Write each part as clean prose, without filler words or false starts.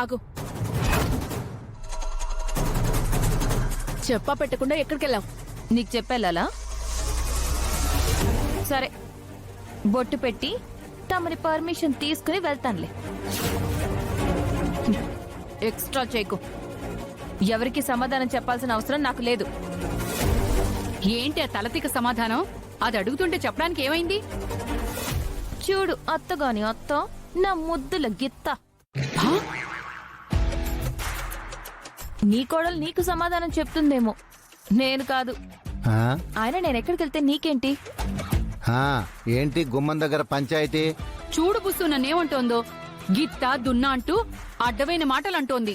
ఆగు. చెప్పా పెట్టకుండా ఎక్కడికెళ్ళావు? నీకు చెప్పేలా? సరే, బొట్టు పెట్టి తమని పర్మిషన్ తీసుకుని వెళ్తానులే. ఎక్స్ట్రా చేయకు. ఎవరికి సమాధానం చెప్పాల్సిన అవసరం నాకు లేదు. ఏంటి ఆ తలతిక సమాధానం? అది అడుగుతుంటే చెప్పడానికి ఏమైంది? చూడు అత్తగాని అత్త, నా ముద్దుల గిత్త. నీ కోడలు నీకు సమాధానం చెప్తుందేమో, నేను కాదు. ఆయన నేనెక్కడికి వెళ్తే నీకేంటి? ఏంటి గుమ్మం దగ్గర పంచాయతీ? చూడు బుస్సు నన్నేమంటోందో. గిత్త దున్నా అంటూ అడ్డమైన మాటలు అంటోంది.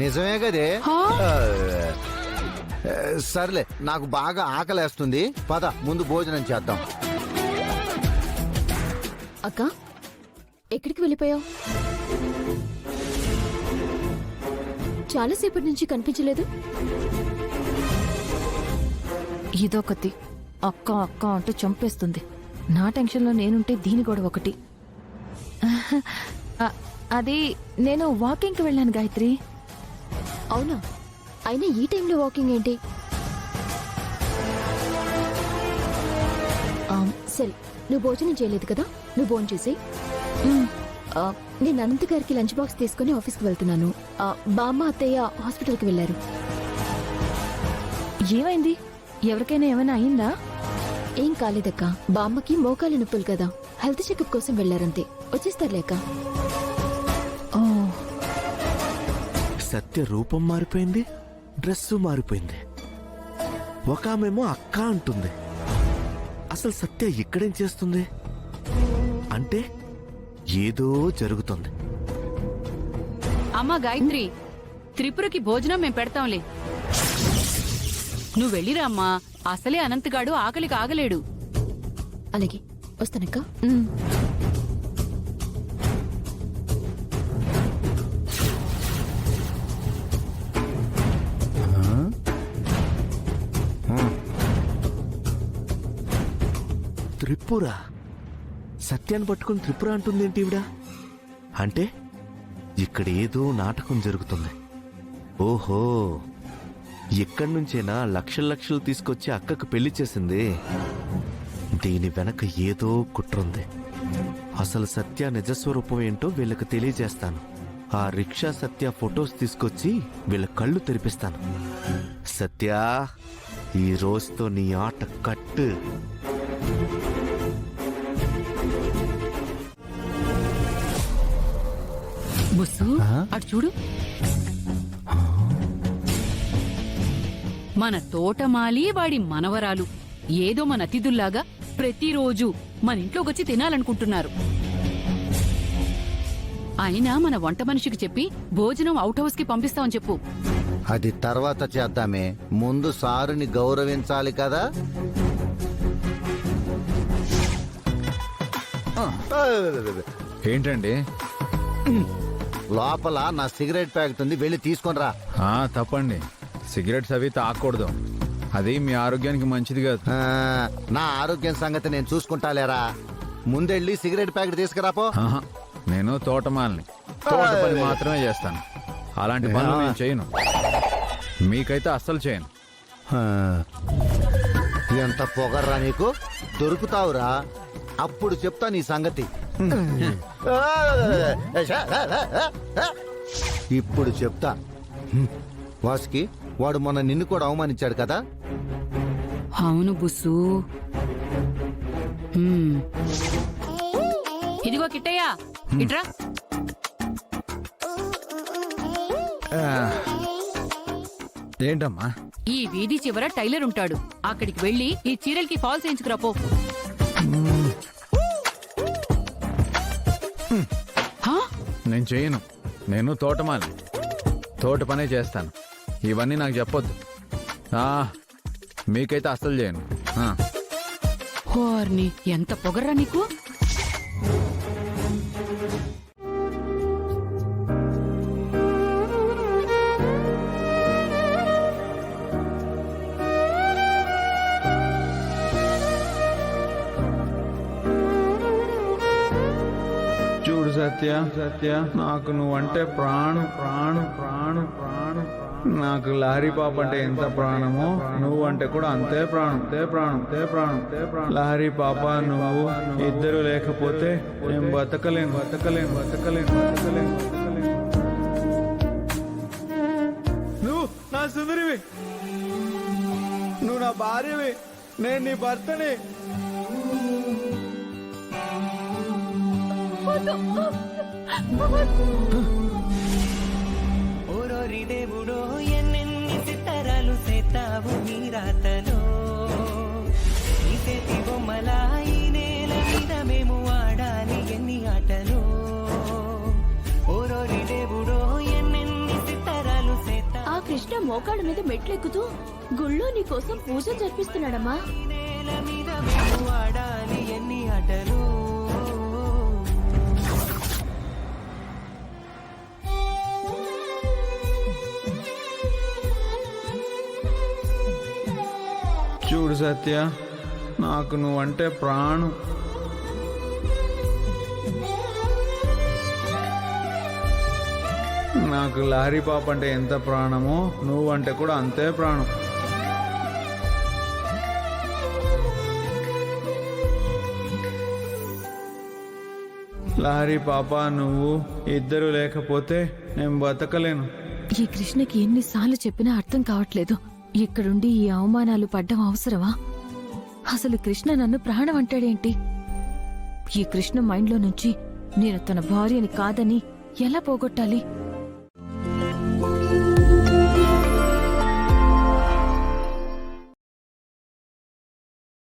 నిజమే కదే. హా? సర్లే, నాకు బాగా ఆకలేస్తుంది, పద ముందు భోజనం చేద్దాం. అక్క, ఎక్కడికి వెళ్ళిపోయావు? చాలాసేపటి నుంచి కనిపించలేదు. ఇదొకటి అక్క అక్క అంటూ చంపేస్తుంది. నా టెన్షన్లో నేనుంటే దీని గొడవ ఒకటి. అది నేను వాకింగ్కి వెళ్ళాను గాయత్రి. అవునా? అయినా ఈ టైంలో వాకింగ్ ఏంటి? సరే, నువ్వు భోజనం చేయలేదు కదా, నువ్వు భోజనం చేసి. నేను అనంత్ గారికి లంచ్ బాక్స్ తీసుకుని ఆఫీస్కి వెళ్తున్నాను. బామ్మ అత్తయ్య హాస్పిటల్కి వెళ్లారు. ఏమైంది? ఎవరికైనా ఏమైనా అయిందా? ఏం కాలేదక్క, బామ్మకి మోకాలు నొప్పులు కదా, హెల్త్ చెకప్ కోసం వెళ్లారంతే. వచ్చేస్తారులేక. ఓ, సత్య రూపం మారిపోయింది, డ్రెస్సు మారిపోయింది. ఒక ఆమెమో అక్క అంటుంది. అసలు సత్య ఇక్కడేం చేస్తుంది? అంటే ఏదో జరుగుతుంది. అమ్మా గాయత్రి, త్రిపురకి భోజనం మేం పెడతాంలే. నువ్వు వెళ్ళిరా అమ్మా. అసలే అనంతగాడు ఆకలికి ఆగలేడు. అలాగే, వస్తానక్క. త్రిపుర సత్యాన్ని పట్టుకుని త్రిపుర అంటుందేంటి ఈవిడ? అంటే ఇక్కడ ఏదో నాటకం జరుగుతుంది. ఓహో, ఇక్కడి నుంచేనా లక్షల లక్షలు తీసుకొచ్చి అక్కకు పెళ్లి చేసింది? దీని వెనక ఏదో కుట్రుంది. అసలు సత్య నిజస్వరూపం ఏంటో వీళ్ళకి తెలియజేస్తాను. ఆ రిక్షా సత్య ఫొటోస్ తీసుకొచ్చి వీళ్ళ కళ్ళు తెరిపిస్తాను. సత్య, ఈ రోజుతో నీ ఆట కట్టు. బుస్సు, అటు చూడు. మన తోటమాలి వాడి మనవరాలు ఏదో మన అతిథుల్లాగా ప్రతిరోజు మన ఇంట్లోకొచ్చి తినాలనుకుంటున్నారు. అయినా మన వంట మనిషికి చెప్పి భోజనం అవుట్ హౌస్ కి పంపిస్తామని చెప్పు. అది తర్వాత చేద్దామే, ముందు సారుని గౌరవించాలి కదా. ఏంటండి? లోపల నా సిగరెట్ ప్యాకెట్ ఉంది, వెళ్ళి తీసుకొని రా. తప్పండి, సిగరెట్స్ అవి తాగకూడదు. అది మీ ఆరోగ్యానికి మంచిది కాదు. నా ఆరోగ్యం సంగతి నేను చూసుకుంటాలేరా. ముందెళ్ళి సిగరెట్ ప్యాకెట్ తీసుకురాపో. నేను తోటమాలని, తోట పని మాత్రమే చేస్తాను. అలాంటి పనులు నేను చేయను. మీకైతే అస్సలు చేయను. ఎంత పొగర్రా నీకు, దొరుకుతావురా, అప్పుడు చెప్తా నీ సంగతి. ఇప్పుడు చెప్తా. వాసుకి, వాడు మొన్న నిన్ను కూడా అవమానించాడు కదా. అవును బుస్సు. ఇదిగో కిట్టయ్య, ఇట్రా. ఏంటమ్మా? ఈ వీధి చివర టైలర్ ఉంటాడు, అక్కడికి వెళ్లి ఈ చీరలకి ఫాల్స్ వేయించుకురాపో. నేను చేయను. నేను తోటమాలి, తోట పనే చేస్తాను. ఇవన్నీ నాకు చెప్పొద్దు. మీకైతే అస్సలు చేయను. హోర్ని, ఎంత పొగర్రా నీకు. సత్య సత్య నాకు నువ్వంటే ప్రాణం ప్రాణం ప్రాణం ప్రాణం నాకు లహరి పాప అంటే ఎంత ప్రాణమో నువ్వు అంటే కూడా అంతే ప్రాణం తే ప్రాణం తే ప్రాణం తే ప్రాణం లహరి పాప నువ్వు ఇద్దరు లేకపోతే నేను బతకలేను బతకలేను బతకలేను బతకలేను బతకలేను. నువ్వు నా సుందరివి, నువ్వు నా భార్యవి, నేను నీ భర్తని. ఓరోరి దేవుడో ఎన్నెన్ని సితారాలు సేతావు నీ రాతలో, నీ చేతి బొమ్మలా ఈ నేల మీద మేము ఆడాలి ఎన్ని ఆటలు. ఓరోరి దేవుడో ఎన్నెన్ని సితారాలు సేతా ఆ కృష్ణ మోకాడు మీద మెట్లెక్కుతూ గుళ్ళో నీ కోసం పూజ జరిపిస్తున్నాడమ్మా. నేల మీద మేము ఆడాలి ఎన్ని ఆటలు. చూడు సత్య, నాకు నువ్వంటే ప్రాణం. నాకు లహరి పాప అంటే ఎంత ప్రాణమో నువ్వంటే కూడా అంతే ప్రాణం. లహరి పాప నువ్వు ఇద్దరు లేకపోతే నేను బతకలేను. ఈ కృష్ణకి ఎన్నిసార్లు చెప్పినా అర్థం కావట్లేదు. ఇక్కడుండి ఈ అవమానాలు పడ్డం అవసరమా? అసలు కృష్ణ నన్ను ప్రాణం అంటాడేంటి? ఈ కృష్ణ మైండ్లో నుంచి నేను తన భార్యని కాదని ఎలా పోగొట్టాలి?